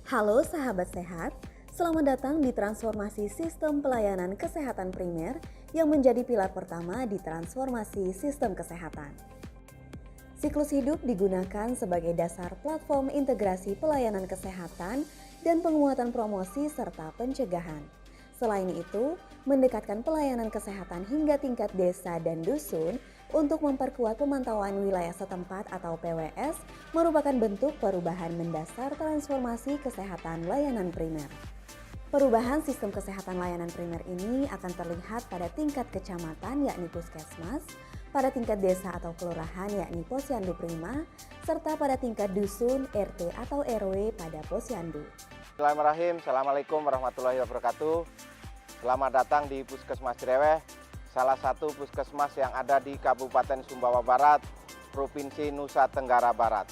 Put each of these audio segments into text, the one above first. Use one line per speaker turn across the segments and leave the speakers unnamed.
Halo sahabat sehat, selamat datang di transformasi sistem pelayanan kesehatan primer yang menjadi pilar pertama di transformasi sistem kesehatan. Siklus hidup digunakan sebagai dasar platform integrasi pelayanan kesehatan dan penguatan promosi serta pencegahan. Selain itu, mendekatkan pelayanan kesehatan hingga tingkat desa dan dusun untuk memperkuat pemantauan wilayah setempat atau PWS merupakan bentuk perubahan mendasar transformasi kesehatan layanan primer. Perubahan sistem kesehatan layanan primer ini akan terlihat pada tingkat kecamatan yakni puskesmas, pada tingkat desa atau kelurahan yakni posyandu prima, serta pada tingkat dusun, RT atau RW pada posyandu.
Bismillahirrahmanirrahim. Assalamualaikum warahmatullahi wabarakatuh. Selamat datang di Puskesmas Jereweh, salah satu puskesmas yang ada di Kabupaten Sumbawa Barat, Provinsi Nusa Tenggara Barat.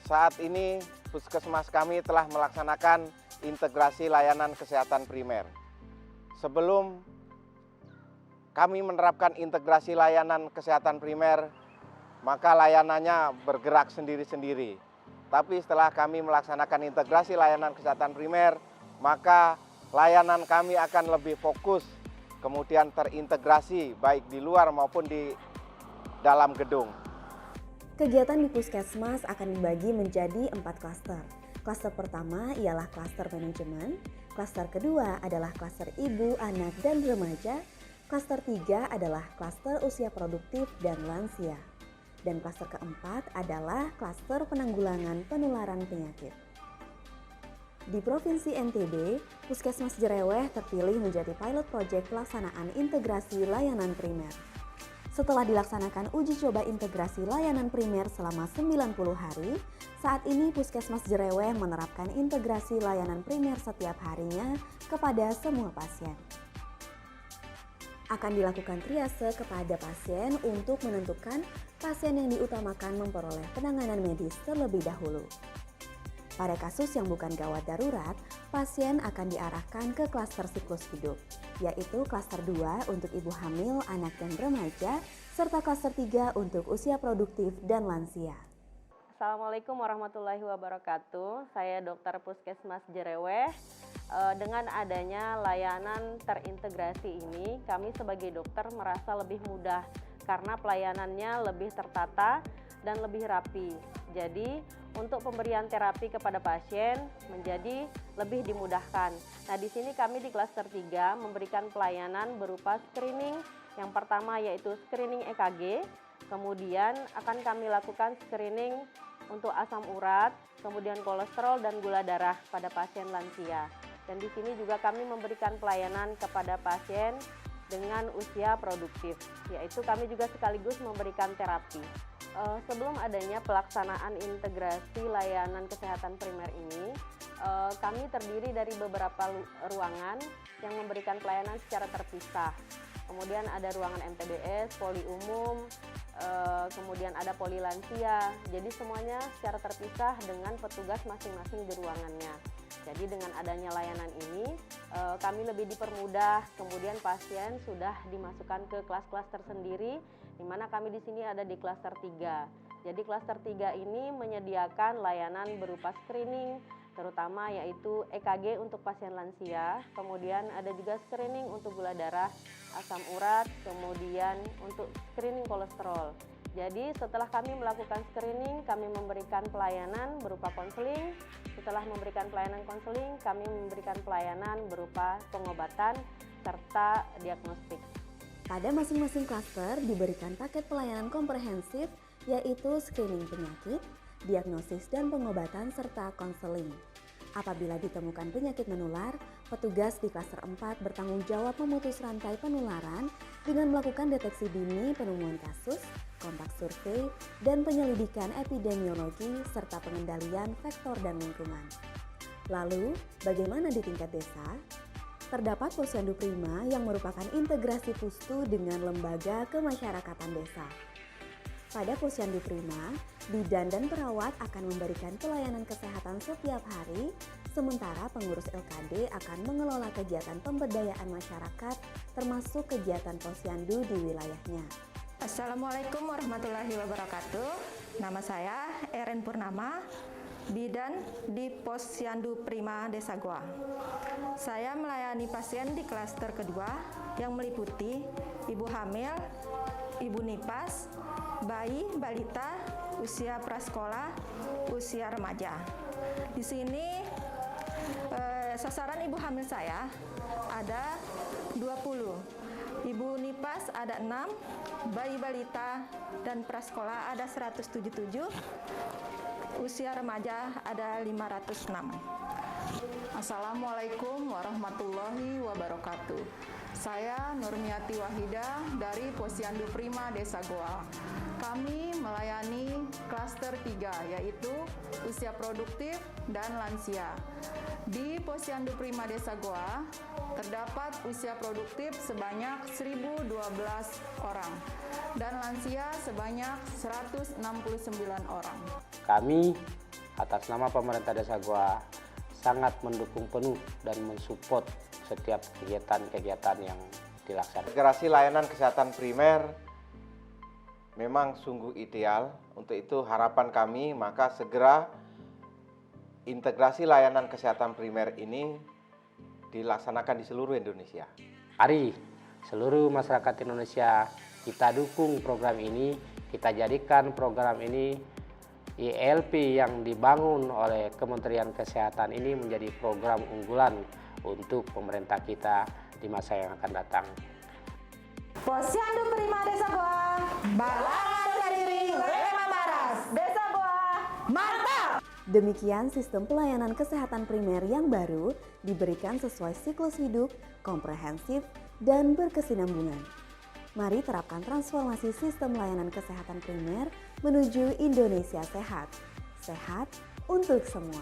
Saat ini puskesmas kami telah melaksanakan integrasi layanan kesehatan primer. Sebelum kami menerapkan integrasi layanan kesehatan primer, maka layanannya bergerak sendiri-sendiri. Tapi setelah kami melaksanakan integrasi layanan kesehatan primer, maka layanan kami akan lebih fokus, kemudian terintegrasi baik di luar maupun di dalam gedung.
Kegiatan di puskesmas akan dibagi menjadi 4 klaster. Klaster pertama ialah klaster manajemen, klaster kedua adalah klaster ibu, anak, dan remaja, klaster 3 adalah klaster usia produktif dan lansia. Dan klaster keempat adalah klaster penanggulangan penularan penyakit. Di Provinsi NTB, Puskesmas Jereweh terpilih menjadi pilot project pelaksanaan integrasi layanan primer. Setelah dilaksanakan uji coba integrasi layanan primer selama 90 hari, saat ini Puskesmas Jereweh menerapkan integrasi layanan primer setiap harinya kepada semua pasien. Akan dilakukan triase kepada pasien untuk menentukan pasien yang diutamakan memperoleh penanganan medis terlebih dahulu. Pada kasus yang bukan gawat darurat, pasien akan diarahkan ke klaster siklus hidup, yaitu klaster 2 untuk ibu hamil, anak, dan remaja, serta klaster 3 untuk usia produktif dan lansia.
Assalamualaikum warahmatullahi wabarakatuh. Saya Dokter Puskesmas Jereweh. Dengan adanya layanan terintegrasi ini, kami sebagai dokter merasa lebih mudah karena pelayanannya lebih tertata dan lebih rapi. Jadi, untuk pemberian terapi kepada pasien menjadi lebih dimudahkan. Nah, di sini kami di klaster 3 memberikan pelayanan berupa screening. Yang pertama yaitu screening EKG, kemudian akan kami lakukan screening untuk asam urat, kemudian kolesterol dan gula darah pada pasien lansia. Dan di sini juga kami memberikan pelayanan kepada pasien dengan usia produktif, yaitu kami juga sekaligus memberikan terapi. Sebelum adanya pelaksanaan integrasi layanan kesehatan primer ini, kami terdiri dari beberapa ruangan yang memberikan pelayanan secara terpisah. Kemudian ada ruangan MTBS, poli umum, kemudian ada poli lansia. Jadi semuanya secara terpisah dengan petugas masing-masing di ruangannya. Jadi dengan adanya layanan ini, kami lebih dipermudah. Kemudian pasien sudah dimasukkan ke kelas-kelas tersendiri, di mana kami di sini ada di klaster 3. Jadi klaster 3 ini menyediakan layanan berupa screening, terutama yaitu EKG untuk pasien lansia, kemudian ada juga screening untuk gula darah, asam urat, kemudian untuk screening kolesterol. Jadi setelah kami melakukan screening, kami memberikan pelayanan berupa konseling. Setelah memberikan pelayanan konseling, kami memberikan pelayanan berupa pengobatan serta diagnostik.
Pada masing-masing klaster diberikan paket pelayanan komprehensif, yaitu screening penyakit, diagnosis dan pengobatan serta konseling. Apabila ditemukan penyakit menular, petugas di klaster 4 bertanggung jawab memutus rantai penularan dengan melakukan deteksi dini penemuan kasus, kontak survei, dan penyelidikan epidemiologi serta pengendalian faktor dan lingkungan. Lalu, bagaimana di tingkat desa? Terdapat posyandu prima yang merupakan integrasi pustu dengan lembaga kemasyarakatan desa. Pada posyandu prima, bidan dan perawat akan memberikan pelayanan kesehatan setiap hari, sementara pengurus LKD akan mengelola kegiatan pemberdayaan masyarakat termasuk kegiatan posyandu di wilayahnya.
Assalamualaikum warahmatullahi wabarakatuh. Nama saya Erin Purnama, bidan di Posyandu Prima Desa Goa. Saya melayani pasien di klaster kedua yang meliputi ibu hamil, ibu nipas, bayi, balita, usia prasekolah, usia remaja. Di sini sasaran ibu hamil saya ada 20, ibu nipas ada 6, bayi balita dan prasekolah ada 177, usia remaja ada 506.
Assalamualaikum warahmatullahi wabarakatuh. Saya Nurmiati Wahida dari Posyandu Prima Desa Goa. Kami melayani klaster 3 yaitu usia produktif dan lansia. Di Posyandu Prima Desa Goa terdapat usia produktif sebanyak 1.012 orang dan lansia sebanyak 169 orang.
Kami atas nama pemerintah Desa Goa sangat mendukung penuh dan mensupport setiap kegiatan-kegiatan yang dilaksanakan.
Integrasi layanan kesehatan primer memang sungguh ideal. Untuk itu harapan kami maka segera integrasi layanan kesehatan primer ini dilaksanakan di seluruh Indonesia.
Mari seluruh masyarakat Indonesia kita dukung program ini, kita jadikan program ini ILP yang dibangun oleh Kementerian Kesehatan ini menjadi program unggulan untuk pemerintah kita di masa yang akan datang.
Posyandu Prima Desa Goa, Balangan Kadiri, Rema Maras, Desa Goa, mantap!
Demikian sistem pelayanan kesehatan primer yang baru diberikan sesuai siklus hidup, komprehensif, dan berkesinambungan. Mari terapkan transformasi sistem layanan kesehatan primer menuju Indonesia sehat. Sehat untuk semua.